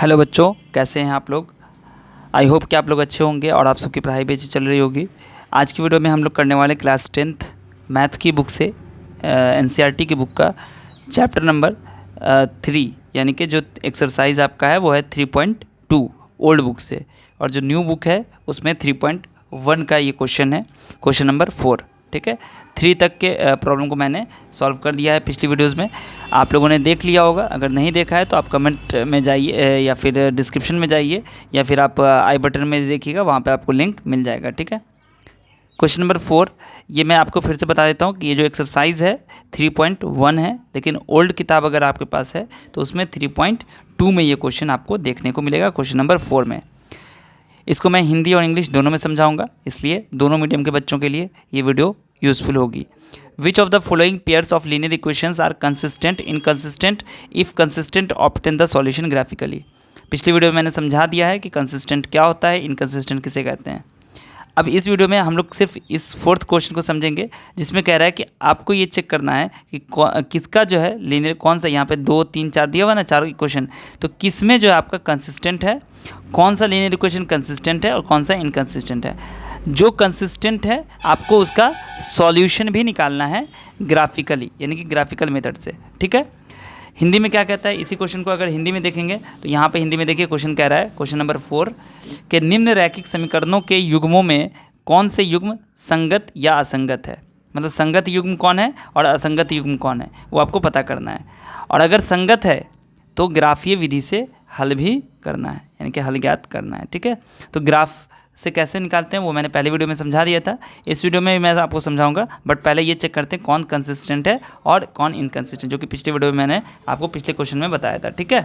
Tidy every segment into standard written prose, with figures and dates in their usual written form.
Hello बच्चों, कैसे हैं आप लोग। आई होप कि आप लोग अच्छे होंगे और आप सबकी पढ़ाई भी अच्छी चल रही होगी। आज की वीडियो में हम लोग करने वाले क्लास 10th मैथ की बुक से एनसीईआरटी की बुक का चैप्टर नंबर 3 यानी कि जो एक्सरसाइज आपका है वो है 3.2 ओल्ड बुक से, और जो न्यू बुक है उसमें 3.1 का ये क्वेश्चन है, क्वेश्चन नंबर 4। ठीक है, 3 तक के प्रॉब्लम को मैंने सॉल्व कर दिया है पिछली वीडियोज़ में, आप लोगों ने देख लिया होगा। अगर नहीं देखा है तो आप कमेंट में जाइए या फिर डिस्क्रिप्शन में जाइए या फिर आप आई बटन में देखिएगा, वहाँ पे आपको लिंक मिल जाएगा। ठीक है, क्वेश्चन नंबर 4 ये मैं आपको फिर से बता देता हूँ कि ये जो एक्सरसाइज है 3.1 है, लेकिन ओल्ड किताब अगर आपके पास है तो उसमें 3.2 में ये क्वेश्चन आपको देखने को मिलेगा, क्वेश्चन नंबर 4 में। इसको मैं हिंदी और इंग्लिश दोनों में समझाऊंगा, इसलिए दोनों मीडियम के बच्चों के लिए ये वीडियो यूज़फुल होगी। Which of the following pairs of linear equations are consistent, inconsistent, if consistent obtain the solution graphically. पिछली वीडियो में मैंने समझा दिया है कि कंसिस्टेंट क्या होता है, इनकंसिस्टेंट किसे कहते हैं। अब इस वीडियो में हम लोग सिर्फ इस 4th क्वेश्चन को समझेंगे, जिसमें कह रहा है कि आपको ये चेक करना है कि किसका जो है लीनियर, कौन सा, यहाँ पे 2 3 4 दिया हुआ ना, 4 इक्वेशन, तो किस में जो है आपका कंसिस्टेंट है, कौन सा लीनियर इक्वेशन कंसिस्टेंट है और कौन सा इनकंसिस्टेंट है। जो कंसिस्टेंट है आपको उसका सॉल्यूशन भी निकालना है ग्राफिकली, यानी कि ग्राफिकल मेथड से। ठीक है, हिंदी में क्या कहता है इसी क्वेश्चन को अगर हिंदी में देखेंगे तो यहाँ पे हिंदी में देखिए क्वेश्चन कह रहा है, क्वेश्चन नंबर 4 के निम्न रैखिक समीकरणों के युग्मों में कौन से युग्म संगत या असंगत है। मतलब संगत युग्म कौन है और असंगत युग्म कौन है वो आपको पता करना है, और अगर संगत है तो ग्राफीय विधि से हल भी करना है, यानी कि हल ज्ञात करना है। ठीक है, तो ग्राफ से कैसे निकालते हैं वो मैंने पहले वीडियो में समझा दिया था, इस वीडियो में मैं आपको समझाऊंगा, बट पहले ये चेक करते हैं कौन कंसिस्टेंट है और कौन इनकंसिस्टेंट, जो कि पिछले वीडियो में मैंने आपको पिछले क्वेश्चन में बताया था। ठीक है,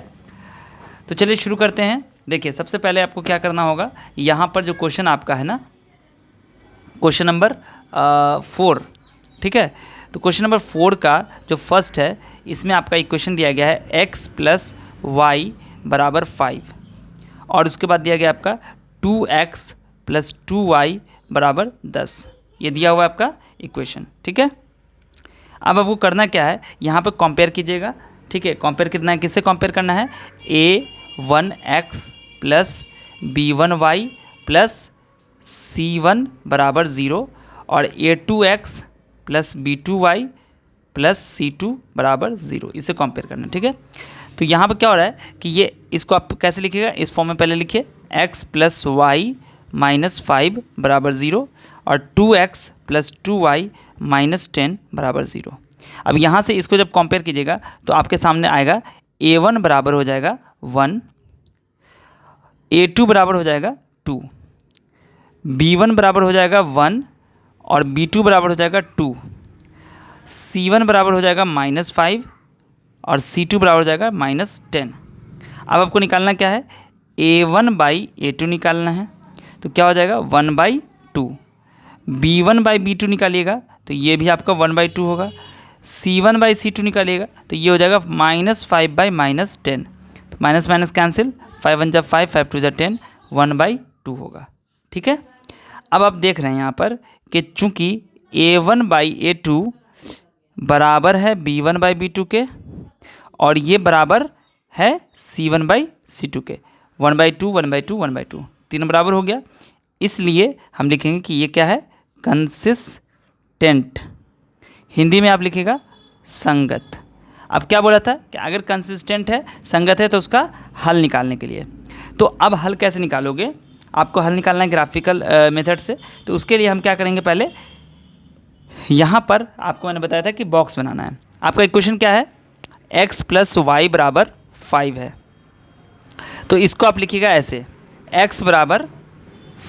तो चलिए शुरू करते हैं। देखिए, सबसे पहले आपको क्या करना होगा, यहाँ पर जो क्वेश्चन आपका है ना, क्वेश्चन नंबर 4। ठीक है, तो क्वेश्चन नंबर 4 का जो फर्स्ट है, इसमें आपका इक्वेशन दिया गया है x + y = 5, और उसके बाद दिया गया आपका 2x + 2y = 10। ये दिया हुआ है आपका इक्वेशन। ठीक है, अब आपको करना क्या है, यहाँ पे कंपेयर कीजिएगा। ठीक है, कंपेयर कितना है, किससे कंपेयर करना है, a1x + b1y + c1 = 0 और a2x + b2y + c2 = 0, इसे कंपेयर करना है। ठीक है, तो यहाँ पर क्या हो रहा है कि ये इसको आप कैसे लिखिएगा, इस फॉर्म में पहले लिखिए x + y - 5 = 0 और 2x + 2y - 10 = 0। अब यहाँ से इसको जब कंपेयर कीजिएगा तो आपके सामने आएगा a1 बराबर हो जाएगा 1, a2 बराबर हो जाएगा 2, b1 बराबर हो जाएगा 1 और b2 बराबर हो जाएगा 2, c1 बराबर हो जाएगा -5 और c2 बराबर हो जाएगा -10। अब आपको निकालना क्या है, a1/a2 निकालना है, तो क्या हो जाएगा 1/2, b1/b2 निकालिएगा तो ये भी आपका 1/2 होगा, c1/c2 निकालिएगा तो ये हो जाएगा -5/-10, तो माइनस माइनस कैंसिल, 5 1 = 5, 5 2 = 10, 1/2 होगा। ठीक है, अब आप देख रहे हैं यहाँ पर कि चूँकि a1/a2 बराबर है b1/b2 के और ये बराबर है c1/c2 के, 1/2 1/2 1/2, तीनों बराबर हो गया, इसलिए हम लिखेंगे कि ये क्या है, कंसिस्टेंट। हिंदी में आप लिखिएगा संगत। अब क्या बोला था कि अगर कंसिस्टेंट है, संगत है, तो उसका हल निकालने के लिए, तो अब हल कैसे निकालोगे, आपको हल निकालना है ग्राफिकल मेथड से। तो उसके लिए हम क्या करेंगे, पहले यहाँ पर आपको मैंने बताया था कि बॉक्स बनाना है। आपका इक्वेशन क्या है, x + y = 5 है, तो इसको आप लिखिएगा ऐसे, x =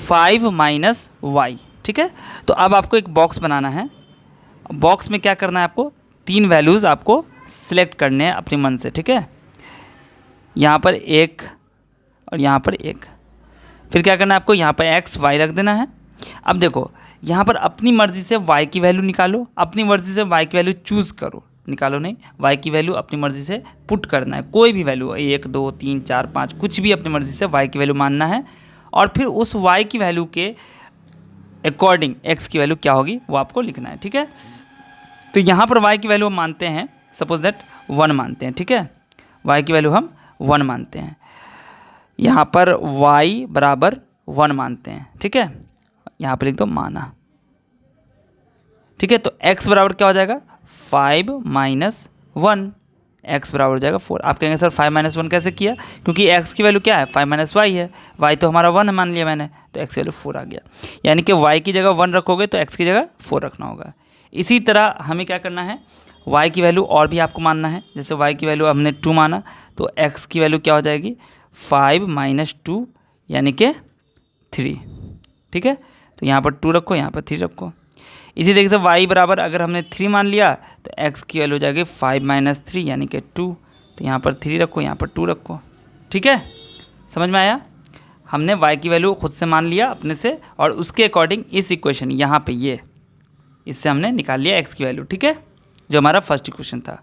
5 - y। ठीक है, तो अब आपको एक बॉक्स बनाना है। बॉक्स में क्या करना है, आपको 3 वैल्यूज़ आपको सिलेक्ट करने हैं अपने मन से। ठीक है, यहाँ पर 1 और यहाँ पर 1, फिर क्या करना है आपको, यहाँ पर x y रख देना है। अब देखो, यहाँ पर अपनी मर्ज़ी से y की वैल्यू निकालो, अपनी मर्ज़ी से y की वैल्यू चूज़ करो, निकालो नहीं, y की वैल्यू अपनी मर्ज़ी से पुट करना है, कोई भी वैल्यू 1 2 3 4 5 कुछ भी अपनी मर्ज़ी से y की वैल्यू मानना है, और फिर उस y की वैल्यू के अकॉर्डिंग x की वैल्यू क्या होगी वो आपको लिखना है। ठीक है, तो यहाँ पर y की वैल्यू हम मानते हैं, सपोज दैट 1 मानते हैं। ठीक है, y की वैल्यू हम 1 मानते हैं। यहाँ पर y बराबर 1 मानते हैं, ठीक है, यहाँ पर लिख दो माना, ठीक है। तो x बराबर क्या हो जाएगा 5 माइनस 1, x बराबर हो जाएगा 4। आप कहेंगे सर 5 माइनस 1 कैसे किया, क्योंकि x की वैल्यू क्या है 5 माइनस वाई है, y तो हमारा 1 मान लिया मैंने, तो x की वैल्यू 4 आ गया। यानी कि y की जगह 1 रखोगे तो x की जगह 4 रखना होगा। इसी तरह हमें क्या करना है, y की वैल्यू और भी आपको मानना है। जैसे y की वैल्यू हमने 2 माना तो x की वैल्यू क्या हो जाएगी 5 माइनस 2 यानी कि 3, ठीक है। तो यहाँ पर 2 रखो, यहाँ पर 3 रखो। इसी तरीके से y बराबर अगर हमने 3 मान लिया तो x की वैल्यू हो जाएगी 5 माइनस 3 यानी कि 2। तो यहाँ पर 3 रखो, यहाँ पर 2 रखो, ठीक है। समझ में आया, हमने y की वैल्यू खुद से मान लिया अपने से, और उसके अकॉर्डिंग इस इक्वेशन यहाँ पे ये इससे हमने निकाल लिया x की वैल्यू, ठीक है, जो हमारा फर्स्ट इक्वेशन था।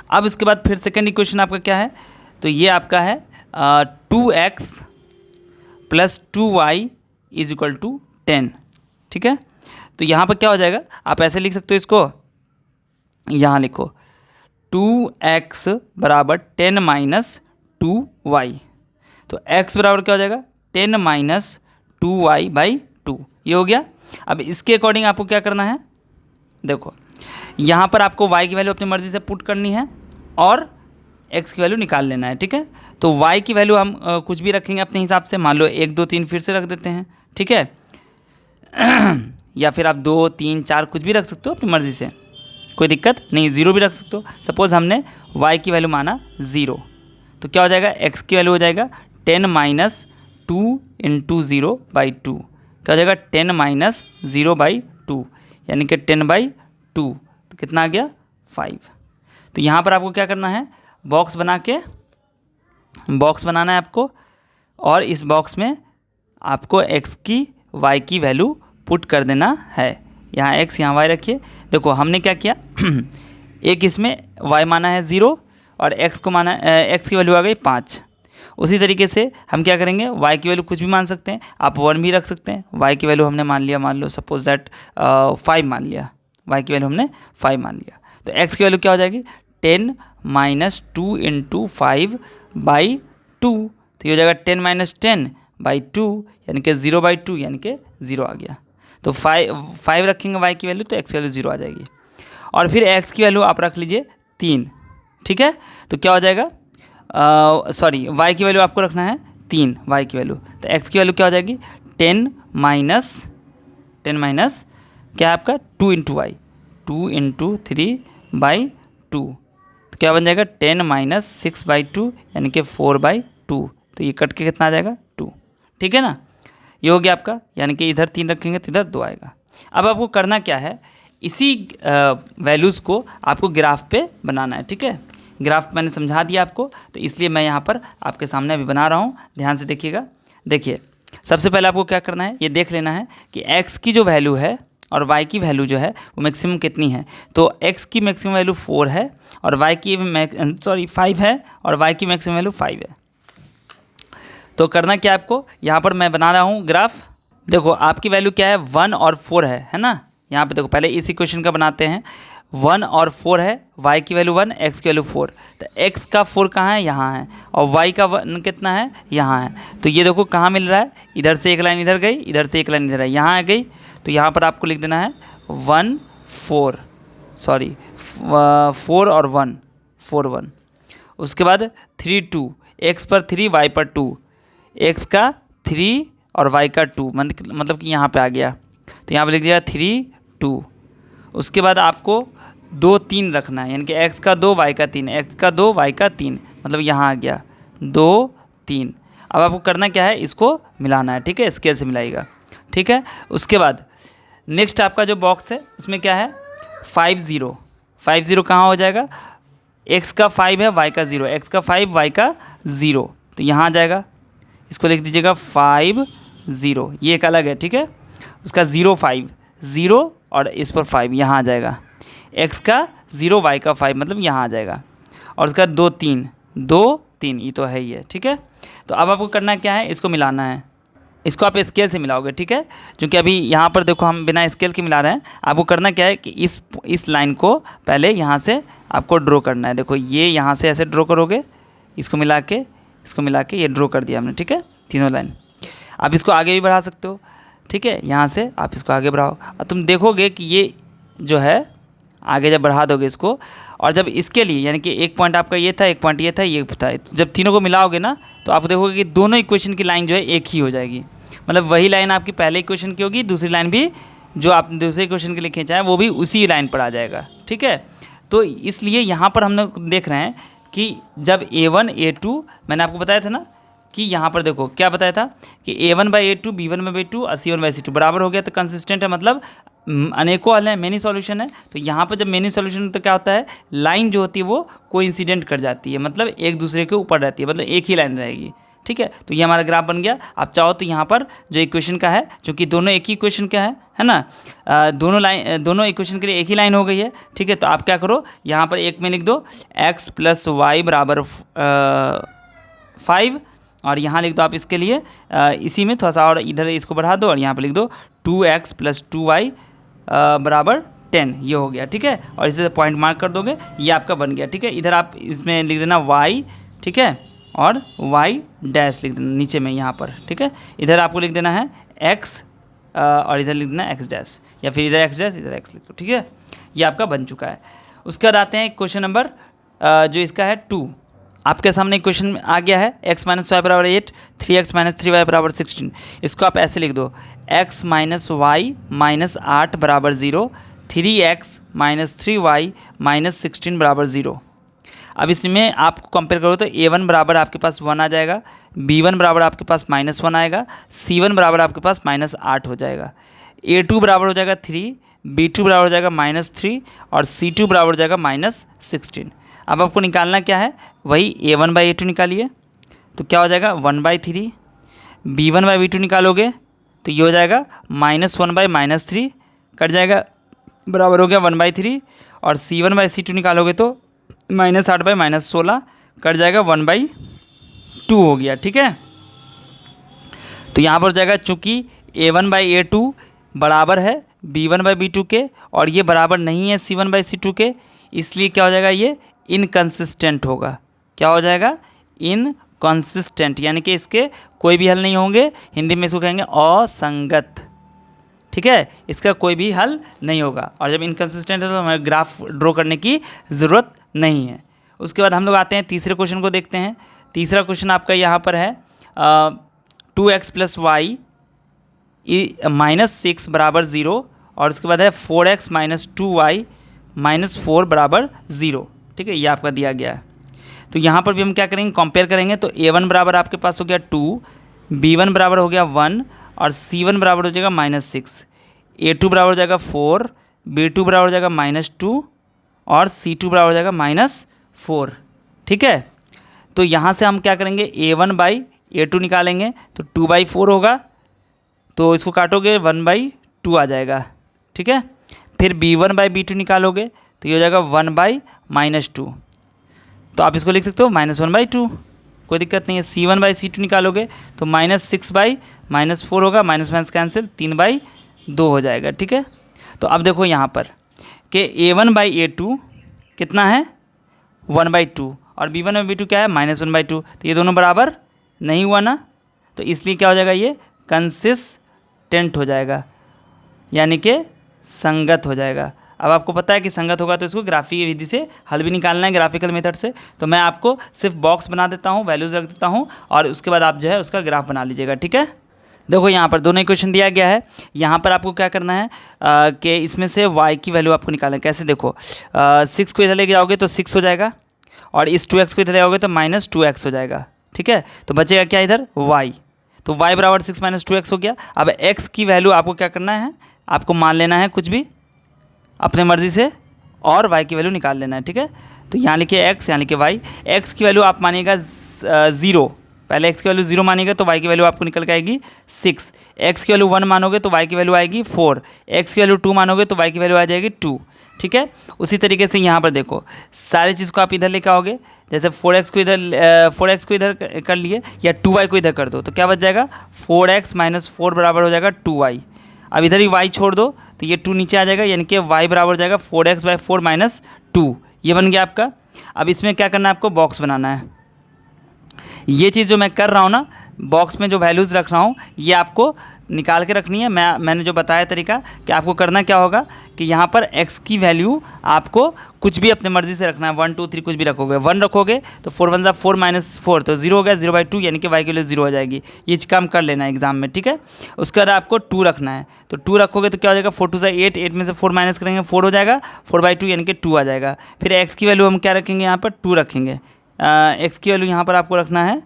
अब इसके बाद फिर सेकेंड इक्वेशन आपका क्या है, तो ये आपका है 2x plus 2y is equal to 10, ठीक है। तो यहाँ पर क्या हो जाएगा, आप ऐसे लिख सकते हो इसको, यहाँ लिखो 2x बराबर 10 माइनस 2y। तो x बराबर क्या हो जाएगा 10 माइनस 2y बाई 2, ये हो गया। अब इसके अकॉर्डिंग आपको क्या करना है, देखो यहाँ पर आपको y की वैल्यू अपनी मर्ज़ी से पुट करनी है और x की वैल्यू निकाल लेना है, ठीक है। तो y की वैल्यू हम कुछ भी रखेंगे अपने हिसाब से, मान लो 1 2 3 फिर से रख देते हैं, ठीक है या फिर आप 2 3 4 कुछ भी रख सकते हो अपनी मर्ज़ी से, कोई दिक्कत नहीं, 0 भी रख सकते हो। सपोज़ हमने y की वैल्यू माना 0, तो क्या हो जाएगा x की वैल्यू हो जाएगा 10 माइनस 2 इंटू 0 बाई 2, क्या हो जाएगा 10 माइनस 0 बाई 2 यानी कि 10 बाई 2, तो कितना आ गया 5। तो यहाँ पर आपको क्या करना है, बॉक्स बनाना है आपको, और इस बॉक्स में आपको x की y की वैल्यू पुट कर देना है। यहाँ x यहाँ y रखिए। देखो हमने क्या किया एक इसमें y माना है 0 और x को माना x की वैल्यू आ गई 5। उसी तरीके से हम क्या करेंगे, y की वैल्यू कुछ भी मान सकते हैं, आप 1 भी रख सकते हैं। y की वैल्यू हमने मान लो सपोज दैट 5 मान लिया, y की वैल्यू हमने 5 मान लिया, तो x की वैल्यू क्या हो जाएगी 10 माइनस 2 इंटू 5 बाई 2, तो ये हो जाएगा 10 माइनस 10 बाई 2 यानी कि 0 बाई 2 यानी कि 0 आ गया। तो 5 रखेंगे y की वैल्यू तो x की वैल्यू 0 आ जाएगी। और फिर x की वैल्यू आप रख लीजिए 3, ठीक है। तो क्या हो जाएगा, सॉरी y की वैल्यू आपको रखना है 3, y की वैल्यू, तो x की वैल्यू क्या हो जाएगी 10 माइनस क्या है आपका 2 इंटू वाई, 2 इंटू 3 बाई 2, तो क्या बन जाएगा 10 माइनस 6 बाई 2 यानी कि 4 बाई 2, तो ये कट के कितना आ जाएगा 2, ठीक है ना। ये हो गया आपका, यानी कि इधर 3 रखेंगे तो इधर 2 आएगा। अब आपको करना क्या है, इसी वैल्यूज़ को आपको ग्राफ पे बनाना है, ठीक है। ग्राफ मैंने समझा दिया आपको, तो इसलिए मैं यहाँ पर आपके सामने अभी बना रहा हूँ, ध्यान से देखिएगा। देखिए सबसे पहले आपको क्या करना है, ये देख लेना है कि x की जो वैल्यू है और y की वैल्यू जो है वो मैक्सिमम कितनी है। तो x की मैक्सिमम वैल्यू 4 है और y की 5 है और y की मैक्सिमम वैल्यू 5 है। तो करना क्या आपको, यहाँ पर मैं बना रहा हूँ ग्राफ। देखो आपकी वैल्यू क्या है 1 और 4 है ना। यहाँ पे देखो पहले इस इक्वेशन का बनाते हैं, 1 और 4 है, y की वैल्यू 1 x की वैल्यू 4, तो x का 4 कहाँ है, यहाँ है, और y का 1 कितना है, यहाँ है। तो ये देखो कहाँ मिल रहा है, इधर से एक लाइन इधर गई, इधर से एक लाइन इधर है, यहाँ आ गई। तो यहाँ पर आपको लिख देना है 4 और 1 4 1। उसके बाद 3 2, x पर 3 y पर 2, x का 3 और y का 2 मतलब कि यहाँ पे आ गया, तो यहाँ पे लिख दिया 3 2। उसके बाद आपको 2 3 रखना है, यानी कि x का 2 y का 3, x का 2 y का 3, मतलब यहाँ आ गया 2 3। अब आपको करना क्या है, इसको मिलाना है, ठीक है, स्केल से मिलाइएगा, ठीक है। उसके बाद नेक्स्ट आपका जो बॉक्स है उसमें क्या है 5 0 कहाँ हो जाएगा, x का 5 है y का 0, x का 5 y का 0, तो यहाँ आ जाएगा, इसको लिख दीजिएगा 5 0, ये एक अलग है, ठीक है। उसका 0 5 0 और इस पर 5 यहाँ आ जाएगा, x का 0 y का 5 मतलब यहाँ आ जाएगा, और उसका 2 3 ये तो है ही है, ठीक है। तो अब आपको करना क्या है, इसको मिलाना है, इसको आप स्केल से मिलाओगे, ठीक है। क्योंकि अभी यहाँ पर देखो हम बिना स्केल के मिला रहे हैं। आपको करना क्या है कि इस लाइन को पहले यहाँ से आपको ड्रॉ करना है। देखो ये यहाँ से ऐसे ड्रॉ करोगे, इसको मिला के इसको मिला के ये ड्रॉ कर दिया हमने, ठीक है, तीनों लाइन। आप इसको आगे भी बढ़ा सकते हो, ठीक है, यहाँ से आप इसको आगे बढ़ाओ और तुम देखोगे कि ये जो है आगे जब बढ़ा दोगे इसको, और जब इसके लिए यानी कि एक पॉइंट आपका ये था, एक पॉइंट ये था, ये था, जब तीनों को मिलाओगे ना तो आप देखोगे कि दोनों इक्वेशन की लाइन जो है एक ही हो जाएगी। मतलब वही लाइन आपकी पहले इक्वेशन की होगी, दूसरी लाइन भी जो आपने दूसरे इक्वेशन के लिए खींचा है वो भी उसी लाइन पर आ जाएगा, ठीक है। तो इसलिए यहाँ पर हम लोग देख रहे हैं कि जब A1 A2 मैंने आपको बताया था ना कि यहाँ पर देखो क्या बताया था कि A1/A2 B1/B2 और C1/C2 बराबर हो गया तो कंसिस्टेंट है, मतलब अनेकों हल है, मेनी सॉल्यूशन है। तो यहाँ पर जब मेनी सॉल्यूशन तो क्या होता है, लाइन जो होती है वो कोइंसिडेंट कर जाती है, मतलब एक दूसरे के ऊपर रहती है, मतलब एक ही लाइन रहेगी, ठीक है। तो ये हमारा ग्राफ बन गया। आप चाहो तो यहाँ पर जो इक्वेशन का है, चूँकि दोनों एक ही इक्वेशन का है ना, दोनों इक्वेशन के लिए एक ही लाइन हो गई है, ठीक है। तो आप क्या करो, यहाँ पर एक में लिख दो x + y = 5 और यहाँ लिख दो आप इसके लिए इसी में थोड़ा सा और इधर इसको बढ़ा दो और यहाँ पर लिख दो 2x + 2y = 10, ये हो गया, ठीक है। और इसे पॉइंट मार्क कर दोगे, ये आपका बन गया, ठीक है। इधर आप इसमें लिख देना y, ठीक है, और y डैश लिख देना नीचे में यहाँ पर, ठीक है। इधर आपको लिख देना है x और इधर लिख देना x डैश, या फिर इधर x डैश इधर x लिख दो, ठीक है। ये आपका बन चुका है। उसके बाद आते हैं क्वेश्चन नंबर जो इसका है 2। आपके सामने क्वेश्चन आ गया है x - y = 8, 3x - 3y = 16। इसको आप ऐसे लिख दो x - y - 8 = 0, 3x - 3y - 16 = 0। अब इसमें आपको कंपेयर करो तो A1 बराबर आपके पास 1 आ जाएगा, B1 बराबर आपके पास -1 आएगा, C1 बराबर आपके पास -8 हो जाएगा, A2 बराबर हो जाएगा 3, B2 बराबर हो जाएगा -3 और C2 बराबर हो जाएगा -16। अब आपको निकालना क्या है, वही A1/A2 निकालिए तो क्या हो जाएगा 1/3, B1/B2 निकालोगे तो ये हो जाएगा -1/-3 कट जाएगा, बराबर हो गया 1/3 और C1/C2 निकालोगे तो -8/-16 कट जाएगा 1/2 हो गया, ठीक है। तो यहाँ पर हो जाएगा चूँकि A1/A2 बराबर है B1/B2 के और ये बराबर नहीं है C1/C2 के, इसलिए क्या हो जाएगा, ये इनकंसिस्टेंट होगा। क्या हो जाएगा, इनकंसिस्टेंट, यानी कि इसके कोई भी हल नहीं होंगे, हिंदी में इसको कहेंगे असंगत, ठीक है। इसका कोई भी हल नहीं होगा और जब इनकंसिस्टेंट है तो हमें ग्राफ ड्रॉ करने की ज़रूरत नहीं है। उसके बाद हम लोग आते हैं तीसरे क्वेश्चन को देखते हैं। तीसरा क्वेश्चन आपका यहाँ पर है 2x + y - 6 = 0 और उसके बाद है 4x - 2y - 4 = 0, ठीक है। ये आपका दिया गया है। तो यहाँ पर भी हम क्या करेंगे, कंपेयर करेंगे तो A1 बराबर आपके पास हो गया 2, B1 बराबर हो गया 1 और C1 बराबर हो जाएगा -6, A2 बराबर हो जाएगा 4, B2 बराबर हो जाएगा -2 और C2 बराबर हो जाएगा -4, ठीक है। तो यहाँ से हम क्या करेंगे, A1/A2 निकालेंगे तो 2/4 होगा, तो इसको काटोगे 1/2 आ जाएगा, ठीक है। फिर B1/B2 निकालोगे तो ये हो जाएगा 1/-2, तो आप इसको लिख सकते हो -1/2, कोई दिक्कत नहीं है। C1/C2 निकालोगे तो -6/-4 होगा, माइनस माइनस कैंसिल, 3/2 हो जाएगा, ठीक है। तो अब देखो यहाँ पर कि A1/A2 कितना है 1/2 और B1/B2 क्या है -1/2, तो ये दोनों बराबर नहीं हुआ ना, तो इसलिए क्या हो जाएगा, ये कंसिस्टेंट हो जाएगा, यानी कि संगत हो जाएगा। अब आपको पता है कि संगत होगा तो इसको ग्राफिक विधि से हल भी निकालना है, ग्राफिकल मेथड से। तो मैं आपको सिर्फ बॉक्स बना देता हूँ, वैल्यूज़ रख देता हूँ और उसके बाद आप जो है उसका ग्राफ बना लीजिएगा, ठीक है। देखो यहाँ पर दोनों इक्वेशन दिया गया है। यहाँ पर आपको क्या करना है कि इसमें से y की वैल्यू आपको निकालना है। कैसे, देखो 6 को इधर लेके जाओगे तो 6 हो जाएगा और इस 2x को इधर ले जाओगे तो -2x हो जाएगा, ठीक है। तो बचेगा क्या इधर y, तो y बराबर 6 - 2x हो गया। अब x की वैल्यू आपको क्या करना है, आपको मान लेना है कुछ भी अपने मर्ज़ी से और y की वैल्यू निकाल लेना है, ठीक है। तो यहाँ लिखिए x, यहाँ लिखिए y। x की वैल्यू आप मानिएगा 0, पहले x की वैल्यू 0 मानिएगा तो y की वैल्यू आपको निकल के आएगी 6, x की वैल्यू 1 मानोगे तो y की वैल्यू आएगी 4, x की वैल्यू 2 मानोगे तो y की वैल्यू आ जाएगी 2, ठीक है। उसी तरीके से यहाँ पर देखो सारी चीज़ को आप इधर लेकर आओगे, जैसे 4x को इधर कर लिए या 2y को इधर कर दो तो क्या बच जाएगा 4x - 4 बराबर हो जाएगा 2y। अब इधर ही y छोड़ दो तो ये 2 नीचे आ जाएगा, यानी कि y बराबर हो जाएगा 4x/4 - 2, ये बन गया आपका। अब इसमें क्या करना है, आपको बॉक्स बनाना है। ये चीज़ जो मैं कर रहा हूँ ना, बॉक्स में जो वैल्यूज़ रख रहा हूँ, ये आपको निकाल के रखनी है। मैंने जो बताया तरीका कि आपको करना क्या होगा कि यहाँ पर x की वैल्यू आपको कुछ भी अपने मर्ज़ी से रखना है, 1 2 3 कुछ भी रखोगे। 1 रखोगे तो 4 1 4 -4 तो 0 हो गया, 0/2 यानी कि y की वैल्यू 0 हो जाएगी। ये काम कर लेना है एग्जाम में, ठीक है। उसके बाद आपको 2 रखना है, तो 2 रखोगे तो क्या हो जाएगा, 4 2 8, 8 में से 4 माइनस करेंगे 4 हो जाएगा, 4/2 यानी कि 2 आ जाएगा। फिर x की वैल्यू हम क्या रखेंगे, यहाँ पर 2 रखेंगे। x की वैल्यू यहाँ पर आपको रखना है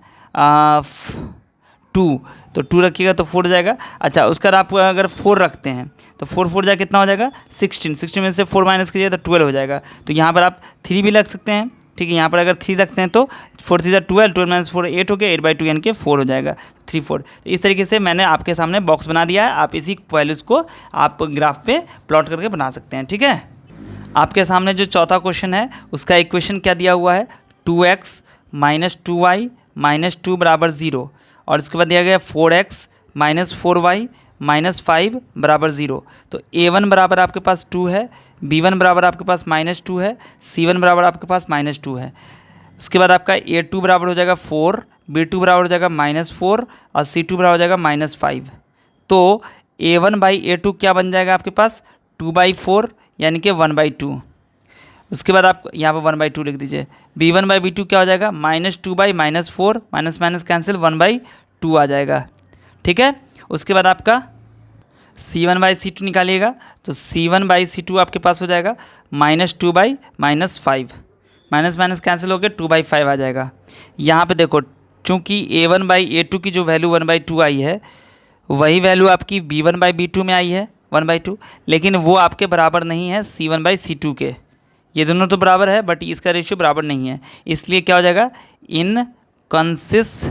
2, तो 2 रखिएगा तो 4 हो जाएगा। अच्छा, उसका आप अगर 4 रखते हैं तो 4 4 जाए कितना हो जाएगा, 16 में से 4 माइनस कीजिए तो 12 हो जाएगा। तो यहाँ पर आप 3 भी रख सकते हैं, ठीक है। यहाँ पर अगर 3 रखते हैं तो 4 3 12, 12 - 4 8 हो गया, 8/2 यानी कि 4 हो जाएगा, 3 4। तो इस तरीके से मैंने आपके सामने बॉक्स बना दिया है। आप इसी वैल्यूज़ को आप ग्राफ पे प्लॉट करके बना सकते हैं, ठीक है। आपके सामने जो चौथा क्वेश्चन है उसका इक्वेशन क्या दिया हुआ है, 2x - 2y - 2 = 0, और इसके बाद दिया गया 4x - 4y - 5 = 0। तो a1 बराबर आपके पास 2 है, b1 बराबर आपके पास -2 है, c1 बराबर आपके पास -2 है। उसके बाद आपका a2 बराबर हो जाएगा 4, b2 बराबर हो जाएगा -4 और c2 बराबर हो जाएगा -5। तो a1/a2 क्या बन जाएगा आपके पास, 2/4 यानी कि 1/2। उसके बाद आप यहाँ पर 1/2 लिख दीजिए। b1/b2 क्या हो जाएगा, -2/-4, माइनस माइनस कैंसिल, 1/2 आ जाएगा, ठीक है। उसके बाद आपका c1/c2 निकालिएगा, तो c1/c2 आपके पास हो जाएगा -2/-5, माइनस माइनस कैंसिल हो गया, 2/5 आ जाएगा। यहाँ पे देखो, चूँकि a1/a2 की जो वैल्यू 1/2 आई है, वही वैल्यू आपकी b1/b2 में आई है 1/2, लेकिन वो आपके बराबर नहीं है c1/c2 के। ये दोनों तो बराबर है बट इसका रेशियो बराबर नहीं है, इसलिए क्या हो जाएगा, इनकंसिस्टेंट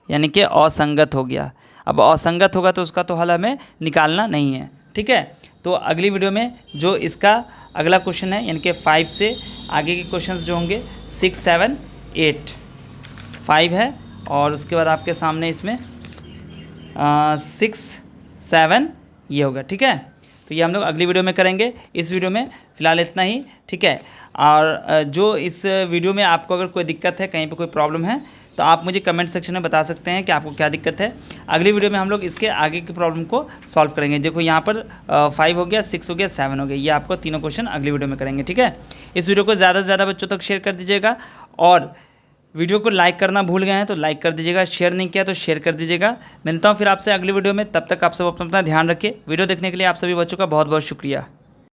यानी कि असंगत हो गया। अब असंगत होगा तो उसका तो हल हमें निकालना नहीं है, ठीक है। तो अगली वीडियो में जो इसका अगला क्वेश्चन है, यानी कि 5 से आगे के क्वेश्चंस जो होंगे 6 7 8, 5 है और उसके बाद आपके सामने इसमें 6 7 ये होगा, ठीक है। तो ये हम लोग अगली वीडियो में करेंगे। इस वीडियो में फ़िलहाल इतना ही, ठीक है। और जो इस वीडियो में आपको अगर कोई दिक्कत है, कहीं पे कोई प्रॉब्लम है, तो आप मुझे कमेंट सेक्शन में बता सकते हैं कि आपको क्या दिक्कत है। अगली वीडियो में हम लोग इसके आगे की प्रॉब्लम को सॉल्व करेंगे। देखो यहाँ पर 5 हो गया, 6 हो गया, 7 हो गया, ये आपको तीनों क्वेश्चन अगली वीडियो में करेंगे, ठीक है। इस वीडियो को ज़्यादा से ज़्यादा बच्चों तक शेयर कर दीजिएगा, और वीडियो को लाइक करना भूल गए हैं तो लाइक कर दीजिएगा, शेयर नहीं किया तो शेयर कर दीजिएगा। मिलता हूँ फिर आपसे अगली वीडियो में, तब तक आप सब अपना ध्यान रखिए। वीडियो देखने के लिए आप सभी बच्चों का बहुत बहुत शुक्रिया।